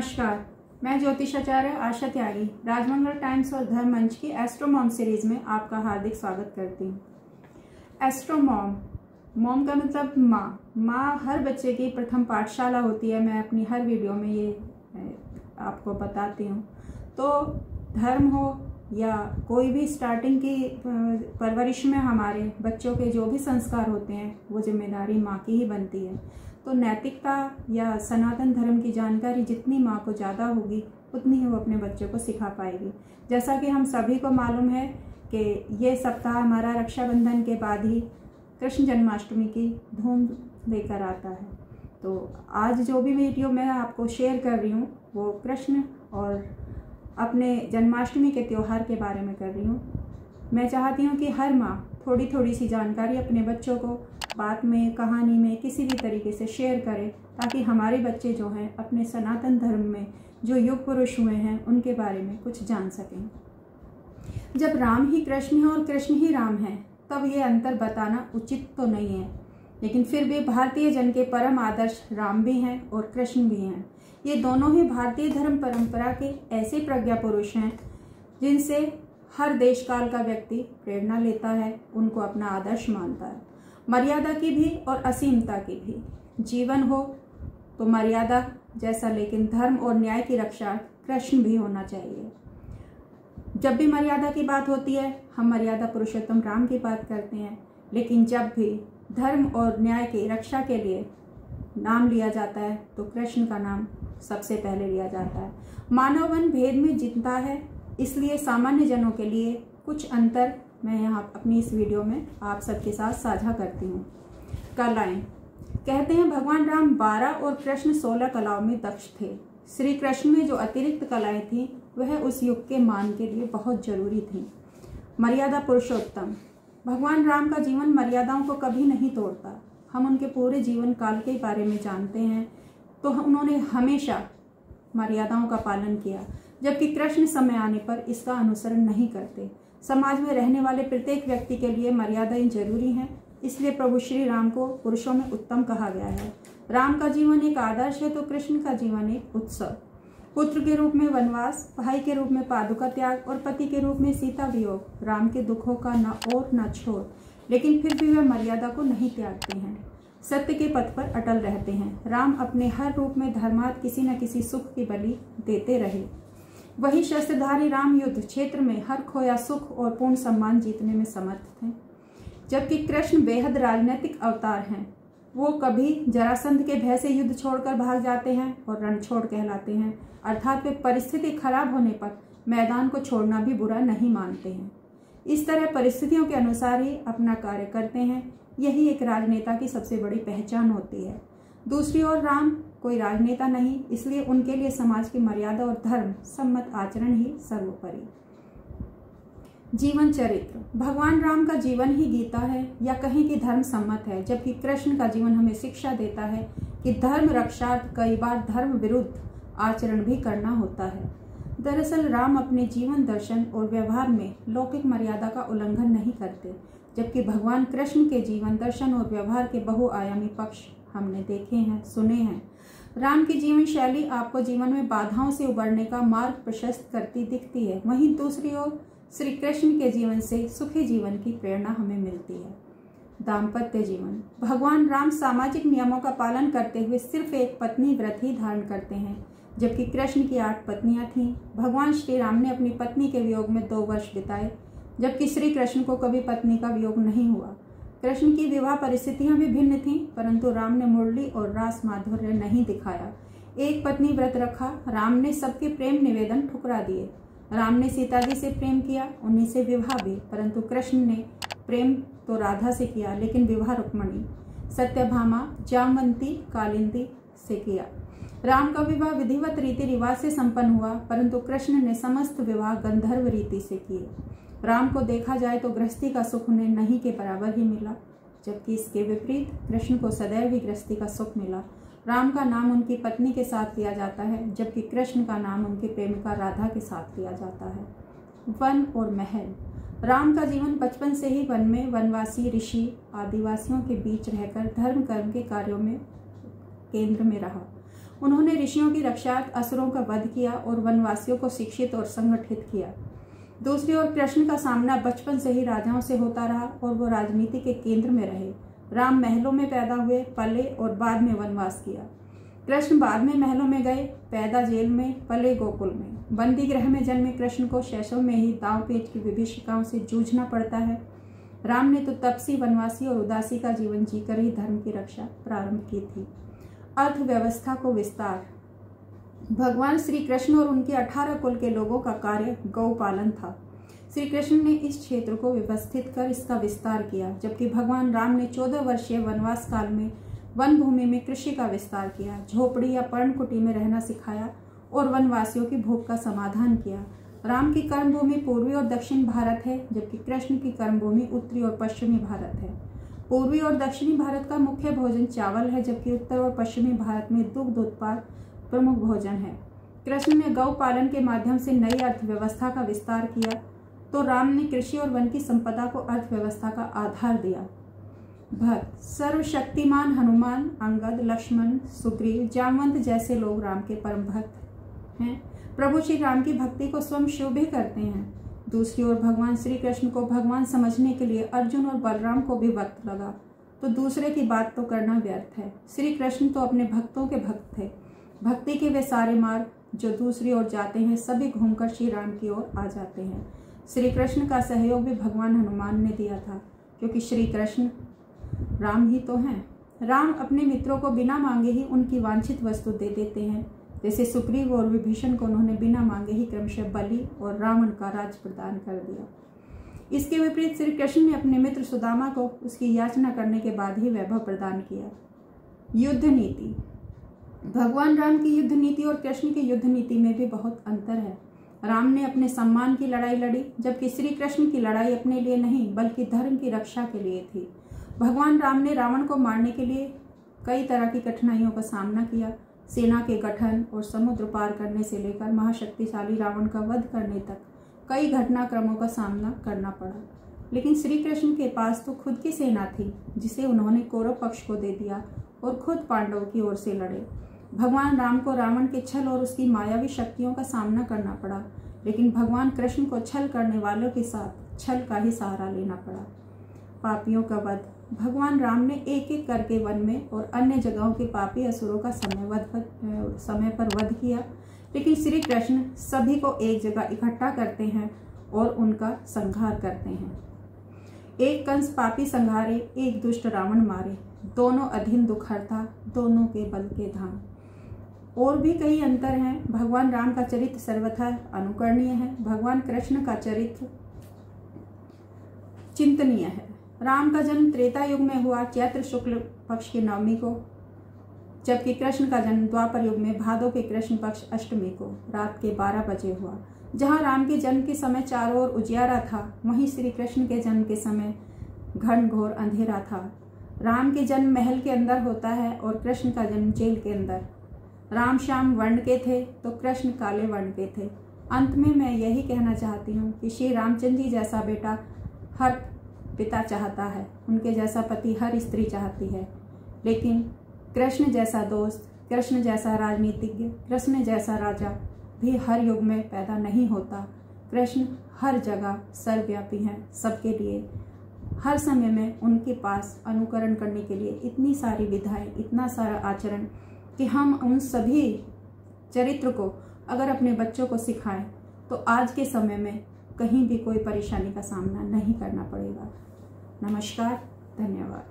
नमस्कार, मैं ज्योतिषाचार्य आशा त्यागी राजमंगल टाइम्स और धर्म मंच की एस्ट्रोमॉम सीरीज में आपका हार्दिक स्वागत करती हूँ। एस्ट्रोमॉम, मॉम का मतलब माँ हर बच्चे की प्रथम पाठशाला होती है। मैं अपनी हर वीडियो में ये आपको बताती हूँ। तो धर्म हो या कोई भी स्टार्टिंग की परवरिश में हमारे बच्चों के जो भी संस्कार होते हैं वो जिम्मेदारी माँ की ही बनती है। तो नैतिकता या सनातन धर्म की जानकारी जितनी माँ को ज़्यादा होगी उतनी ही वो अपने बच्चों को सिखा पाएगी। जैसा कि हम सभी को मालूम है कि ये सप्ताह हमारा रक्षाबंधन के बाद ही कृष्ण जन्माष्टमी की धूम लेकर आता है। तो आज जो भी वीडियो मैं आपको शेयर कर रही हूँ वो कृष्ण और अपने जन्माष्टमी के त्यौहार के बारे में कर रही हूँ। मैं चाहती हूँ कि हर माँ थोड़ी थोड़ी सी जानकारी अपने बच्चों को बात में, कहानी में, किसी भी तरीके से शेयर करें ताकि हमारे बच्चे जो हैं अपने सनातन धर्म में जो युग पुरुष हुए हैं उनके बारे में कुछ जान सकें। जब राम ही कृष्ण है और कृष्ण ही राम है तब ये अंतर बताना उचित तो नहीं है, लेकिन फिर भी भारतीय जन के परम आदर्श राम भी हैं और कृष्ण भी हैं। ये दोनों ही भारतीय धर्म परंपरा के ऐसे प्रज्ञा पुरुष हैं जिनसे हर देश काल का व्यक्ति प्रेरणा लेता है, उनको अपना आदर्श मानता है। मर्यादा की भी और असीमता की भी। जीवन हो तो मर्यादा जैसा, लेकिन धर्म और न्याय की रक्षा कृष्ण भी होना चाहिए। जब भी मर्यादा की बात होती है हम मर्यादा पुरुषोत्तम राम की बात करते हैं, लेकिन जब भी धर्म और न्याय की रक्षा के लिए नाम लिया जाता है तो कृष्ण का नाम सबसे पहले लिया जाता है। मानववन भेद में जीतता है, इसलिए सामान्य जनों के लिए कुछ अंतर मैं यहाँ अपनी इस वीडियो में आप सबके साथ साझा करती हूँ। कलाएं। कहते हैं भगवान राम 12 और कृष्ण 16 कलाओं में दक्ष थे। श्री कृष्ण में जो अतिरिक्त कलाएं थीं वह उस युग के मान के लिए बहुत जरूरी थीं। मर्यादा पुरुषोत्तम। भगवान राम का जीवन मर्यादाओं को कभी नहीं तोड़ता। हम उनके पूरे जीवन काल के बारे में जानते हैं तो उन्होंने हमेशा मर्यादाओं का पालन किया, जबकि कृष्ण समय आने पर इसका अनुसरण नहीं करते। समाज में रहने वाले प्रत्येक व्यक्ति के लिए मर्यादाएं जरूरी हैं, इसलिए प्रभु श्री राम को पुरुषों में उत्तम कहा गया है। राम का जीवन एक आदर्श है तो कृष्ण का जीवन एक उत्सव। पुत्र के रूप में वनवास, भाई के रूप में पादुका त्याग और पति के रूप में सीता वियोग राम के दुखों का न और न छोड़, लेकिन फिर भी वे मर्यादा को नहीं त्यागते हैं, सत्य के पथ पर अटल रहते हैं। राम अपने हर रूप में धर्मार्थ किसी न किसी सुख की बलि देते रहे। वही शस्त्रधारी राम युद्ध क्षेत्र में हर खोया सुख और पूर्ण सम्मान जीतने में समर्थ थे, जबकि कृष्ण बेहद राजनीतिक अवतार हैं। वो कभी जरासंध के भय से युद्ध छोड़कर भाग जाते हैं और रणछोड़ कहलाते हैं, अर्थात वे परिस्थिति खराब होने पर मैदान को छोड़ना भी बुरा नहीं मानते हैं। इस तरह परिस्थितियों के अनुसार ही अपना कार्य करते हैं। यही एक राजनेता की सबसे बड़ी पहचान होती है। दूसरी ओर राम कोई राजनेता नहीं, इसलिए उनके लिए समाज की मर्यादा और धर्म सम्मत आचरण ही सर्वोपरि। जीवन चरित्र। भगवान राम का जीवन ही गीता है या कहीं की धर्म सम्मत है, जबकि कृष्ण का जीवन हमें शिक्षा देता है कि धर्म रक्षार्थ कई बार धर्म विरुद्ध आचरण भी करना होता है। दरअसल राम अपने जीवन दर्शन और व्यवहार में लौकिक मर्यादा का उल्लंघन नहीं करते, जबकि भगवान कृष्ण के जीवन दर्शन और व्यवहार के बहुआयामी पक्ष हमने देखे हैं, सुने हैं। राम की जीवन शैली आपको जीवन में बाधाओं से उबरने का मार्ग प्रशस्त करती दिखती है, वहीं दूसरी ओर श्री कृष्ण के जीवन से सुखी जीवन की प्रेरणा हमें मिलती है। दाम्पत्य जीवन। भगवान राम सामाजिक नियमों का पालन करते हुए सिर्फ एक पत्नी व्रत ही धारण करते हैं, जबकि कृष्ण की 8 पत्नियां थीं। भगवान श्री राम ने अपनी पत्नी के वियोग में 2 वर्ष बिताए, जबकि श्री कृष्ण को कभी पत्नी का वियोग नहीं हुआ। कृष्ण की विवाह परिस्थितियां भी भिन्न थीं, परंतु राम ने मुरली और रास माधुर्य नहीं दिखाया। एक पत्नी व्रत रखा। राम ने सबके प्रेम निवेदन ठुकरा दिए। राम ने सीता जी से प्रेम किया, उन्हीं से विवाह भी, परंतु कृष्ण ने प्रेम तो राधा से किया लेकिन विवाह रुक्मणी, सत्यभामा, जामवंती, कालिंदी से किया। राम का विवाह विधिवत रीति रिवाज से संपन्न हुआ, परंतु कृष्ण ने समस्त विवाह गंधर्व रीति से किए। राम को देखा जाए तो गृहस्थी का सुख उन्हें नहीं के बराबर ही मिला, जबकि इसके विपरीत कृष्ण को सदैव ही गृहस्थी का सुख मिला। राम का नाम उनकी पत्नी के साथ लिया जाता है, जबकि कृष्ण का नाम उनकी प्रेमिका राधा के साथ लिया जाता है। वन और महल। राम का जीवन बचपन से ही वन में वनवासी ऋषि आदिवासियों के बीच रहकर धर्म कर्म के कार्यों में केंद्र में रहा। उन्होंने ऋषियों की रक्षा, असुरों का वध किया और वनवासियों को शिक्षित और संगठित किया। दूसरी ओर कृष्ण का सामना बचपन से ही राजाओं से होता रहा और वो राजनीति के केंद्र में रहे। राम महलों में पैदा हुए, पले और बाद में वनवास किया। कृष्ण बाद में महलों में गए, पैदा जेल में, पले गोकुल में। बंदी गृह में जन्मे कृष्ण को शैशव में ही दांव पेच की विभीषिकाओं से जूझना पड़ता है। राम ने तो तपसी, वनवासी और उदासी का जीवन जीकर ही धर्म की रक्षा प्रारंभ की थी। अर्थव्यवस्था को विस्तार। भगवान श्री कृष्ण और उनके 18 कुल के लोगों का कार्य गौपालन था। श्री कृष्ण ने इस क्षेत्र को व्यवस्थित कर इसका विस्तार किया, जबकि भगवान राम ने 14 वर्षीय वनवास काल में वन भूमि में कृषि का विस्तार किया, झोपड़ी या पर्णकुटी में रहना सिखाया और वनवासियों की भूख का समाधान किया। राम की कर्मभूमि पूर्वी और दक्षिण भारत है, जबकि कृष्ण की कर्मभूमि उत्तरी और पश्चिमी भारत है। पूर्वी और दक्षिणी भारत का मुख्य भोजन चावल है, जबकि उत्तर और पश्चिमी भारत में दुग्ध उत्पाद प्रमुख भोजन है। कृष्ण ने गौ पालन के माध्यम से नई अर्थव्यवस्था का विस्तार किया, तो राम ने कृषि और वन की संपदा को अर्थव्यवस्था का आधार दिया। भक्त। सर्वशक्तिमान हनुमान, अंगद, लक्ष्मण, सुग्रीव, जामवंत जैसे लोग राम के परम भक्त हैं। प्रभु श्री राम की भक्ति को स्वयं शुभ भी करते हैं। दूसरी ओर भगवान श्री कृष्ण को भगवान समझने के लिए अर्जुन और बलराम को भी वक्त लगा, तो दूसरे की बात तो करना व्यर्थ है। श्री कृष्ण तो अपने भक्तों के भक्त थे। भक्ति के वे सारे मार्ग जो दूसरी ओर जाते हैं, सभी घूमकर श्री राम की ओर आ जाते हैं। श्री कृष्ण का सहयोग भी भगवान हनुमान ने दिया था, क्योंकि श्री कृष्ण राम ही तो हैं। राम अपने मित्रों को बिना मांगे ही उनकी वांछित वस्तु दे देते हैं, जैसे सुग्रीव और विभीषण को उन्होंने बिना मांगे ही क्रमशः बलि और रावण का राज प्रदान कर दिया। इसके विपरीत श्री कृष्ण ने अपने मित्र सुदामा को उसकी याचना करने के बाद ही वैभव प्रदान किया। युद्ध नीति। भगवान राम की युद्ध नीति और कृष्ण की युद्ध नीति में भी बहुत अंतर है। राम ने अपने सम्मान की लड़ाई लड़ी, जबकि श्री कृष्ण की लड़ाई अपने लिए नहीं बल्कि धर्म की रक्षा के लिए थी। भगवान राम ने रावण को मारने के लिए कई तरह की कठिनाइयों का सामना किया। सेना के गठन और समुद्र पार करने से लेकर महाशक्तिशाली रावण का वध करने तक कई घटनाक्रमों का सामना करना पड़ा। लेकिन श्री कृष्ण के पास तो खुद की सेना थी, जिसे उन्होंने कौरव पक्ष को दे दिया और खुद पांडवों की ओर से लड़े। भगवान राम को रावण के छल और उसकी मायावी शक्तियों का सामना करना पड़ा, लेकिन भगवान कृष्ण को छल करने वालों के साथ छल का ही सहारा लेना पड़ा। पापियों का वध। भगवान राम ने एक एक करके वन में और अन्य जगहों के पापी असुरों का समय पर वध किया, लेकिन श्री कृष्ण सभी को एक जगह इकट्ठा करते हैं और उनका संहार करते हैं। एक कंस पापी संहारे, एक दुष्ट रावण मारे, दोनों अधीन दुखहर्ता, दोनों के बल के धाम। और भी कई अंतर हैं। भगवान राम का चरित्र सर्वथा अनुकरणीय है, भगवान कृष्ण का चरित्र चिंतनीय है। राम का जन्म त्रेता युग में हुआ चैत्र शुक्ल पक्ष की नवमी को, जबकि कृष्ण का जन्म द्वापर युग में भादो के कृष्ण पक्ष अष्टमी को रात के 12 बजे हुआ। जहां राम के जन्म के समय चारों ओर उजियारा था, वहीं श्री कृष्ण के जन्म के समय घन घोर अंधेरा था। राम के जन्म महल के अंदर होता है और कृष्ण का जन्म जेल के अंदर। राम श्याम वर्ण के थे तो कृष्ण काले वर्ण के थे। अंत में मैं यही कहना चाहती हूँ कि श्री रामचंद्र जी जैसा बेटा हर पिता चाहता है, उनके जैसा पति हर स्त्री चाहती है, लेकिन कृष्ण जैसा दोस्त, कृष्ण जैसा राजनीतिज्ञ, कृष्ण जैसा राजा भी हर युग में पैदा नहीं होता। कृष्ण हर जगह सर्वव्यापी हैं, सबके लिए, हर समय में उनके पास अनुकरण करने के लिए इतनी सारी विधाएं, इतना सारा आचरण कि हम उन सभी चरित्र को अगर अपने बच्चों को सिखाएं तो आज के समय में कहीं भी कोई परेशानी का सामना नहीं करना पड़ेगा। नमस्कार, धन्यवाद।